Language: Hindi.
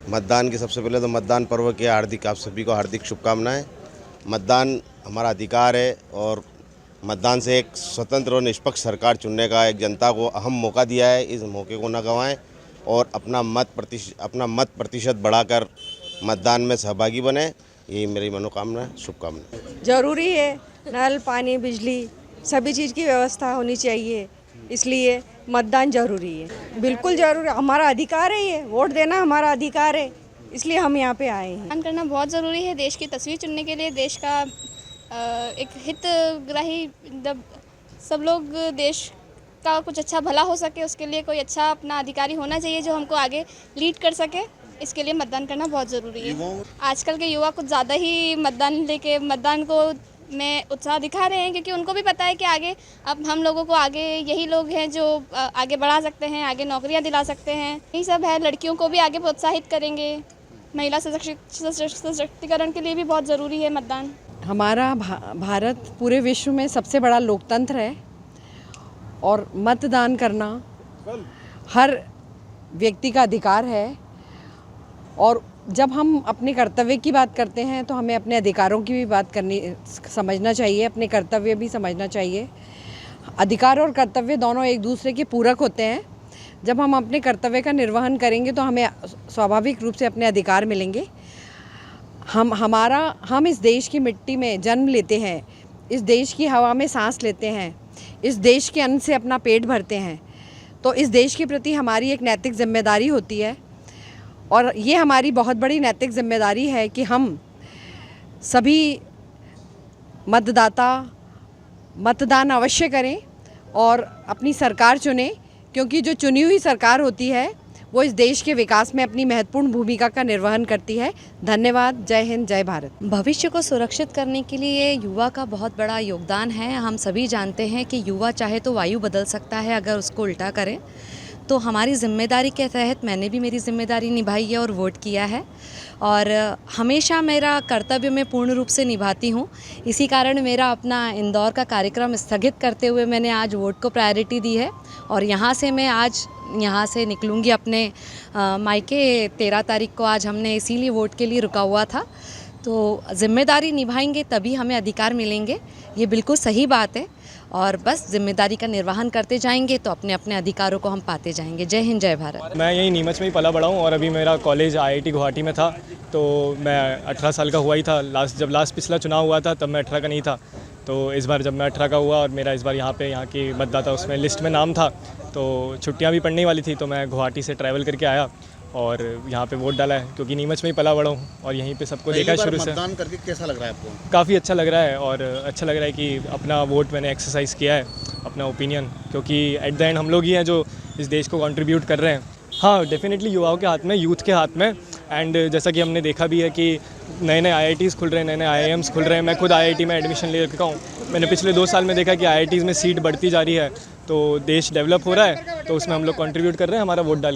मतदान की सबसे पहले तो मतदान पर्व की आप सभी को हार्दिक शुभकामनाएं। मतदान हमारा अधिकार है और मतदान से एक स्वतंत्र और निष्पक्ष सरकार चुनने का एक जनता को अहम मौका दिया है। इस मौके को न गंवाएं और अपना मत प्रतिशत बढ़ाकर मतदान में सहभागी बने। यही मेरी मनोकामना है, शुभकामना। जरूरी है, नल, पानी, बिजली सभी चीज़ की व्यवस्था होनी चाहिए, इसलिए मतदान जरूरी है। बिल्कुल जरूरी, हमारा अधिकार है, ये वोट देना हमारा अधिकार है, इसलिए हम यहाँ पे आए हैं। मतदान करना बहुत ज़रूरी है देश की तस्वीर चुनने के लिए। देश का एक हितग्राही, जब सब लोग देश का कुछ अच्छा भला हो सके उसके लिए कोई अच्छा अपना अधिकारी होना चाहिए जो हमको आगे लीड कर सके। इसके लिए मतदान करना बहुत ज़रूरी है। आजकल के युवा कुछ ज़्यादा ही मतदान को में उत्साह दिखा रहे हैं, क्योंकि उनको भी पता है कि आगे अब हम लोगों को आगे यही लोग हैं जो आगे बढ़ा सकते हैं, आगे नौकरियां दिला सकते हैं। यही सब है, लड़कियों को भी आगे प्रोत्साहित करेंगे। महिला सशक्तिकरण के लिए भी बहुत ज़रूरी है मतदान। हमारा भारत पूरे विश्व में सबसे बड़ा लोकतंत्र है और मतदान करना हर व्यक्ति का अधिकार है। और जब हम अपने कर्तव्य की बात करते हैं तो हमें अपने अधिकारों की भी समझना चाहिए, अपने कर्तव्य भी समझना चाहिए। अधिकार और कर्तव्य दोनों एक दूसरे के पूरक होते हैं। जब हम अपने कर्तव्य का निर्वहन करेंगे तो हमें स्वाभाविक रूप से अपने अधिकार मिलेंगे। हम इस देश की मिट्टी में जन्म लेते हैं, इस देश की हवा में सांस लेते हैं, इस देश के अन्न से अपना पेट भरते हैं, तो इस देश के प्रति हमारी एक नैतिक जिम्मेदारी होती है। और ये हमारी बहुत बड़ी नैतिक जिम्मेदारी है कि हम सभी मतदाता मतदान अवश्य करें और अपनी सरकार चुनें, क्योंकि जो चुनी हुई सरकार होती है वो इस देश के विकास में अपनी महत्वपूर्ण भूमिका का निर्वहन करती है। धन्यवाद। जय हिंद, जय भारत। भविष्य को सुरक्षित करने के लिए युवा का बहुत बड़ा योगदान है। हम सभी जानते हैं कि युवा चाहे तो वायु बदल सकता है अगर उसको उल्टा करें। तो हमारी ज़िम्मेदारी के तहत मैंने भी मेरी ज़िम्मेदारी निभाई है और वोट किया है, और हमेशा मेरा कर्तव्य मैं पूर्ण रूप से निभाती हूँ। इसी कारण मेरा अपना इंदौर का कार्यक्रम स्थगित करते हुए मैंने आज वोट को प्रायोरिटी दी है, और यहाँ से निकलूँगी अपने मायके 13 तारीख को। आज हमने इसीलिए वोट के लिए रुका हुआ था। तो ज़िम्मेदारी निभाएंगे तभी हमें अधिकार मिलेंगे, ये बिल्कुल सही बात है। और बस जिम्मेदारी का निर्वहन करते जाएंगे तो अपने अपने अधिकारों को हम पाते जाएंगे। जय हिंद, जय भारत। मैं यहीं नीमच में ही पला बड़ा हूँ और अभी मेरा कॉलेज IIT गुवाहाटी में था। तो मैं 18 साल का हुआ ही था जब पिछला चुनाव हुआ था, तब मैं 18 का नहीं था। तो इस बार जब मैं 18 का हुआ और मेरा इस बार यहाँ की मतदाता उसमें लिस्ट में नाम था, तो छुट्टियाँ भी पड़ने वाली थी, तो मैं गुवाहाटी से ट्रैवल करके आया और यहाँ पे वोट डाला है, क्योंकि नीमच में ही पला बड़ा हूँ और यहीं पे सबको देखा है शुरू से। मतदान करके कैसा लग रहा है आपको? काफ़ी अच्छा लग रहा है, और अच्छा लग रहा है कि अपना वोट मैंने एक्सरसाइज किया है, अपना ओपिनियन, क्योंकि एट द एंड हम लोग ही हैं जो इस देश को कंट्रीब्यूट कर रहे हैं। हाँ, डेफिनेटली युवाओं के हाथ में, यूथ के हाथ में। एंड जैसा कि हमने देखा भी है कि नए नए IITs खुल रहे हैं, नए नए IIMs खुल रहे हैं। मैं खुद IIT में एडमिशन ले रखा हूँ। मैंने पिछले 2 साल में देखा कि IITs में सीट बढ़ती जा रही है, तो देश डेवलप हो रहा है, तो उसमें हम लोग कंट्रीब्यूट कर रहे हैं हमारा वोट डाल।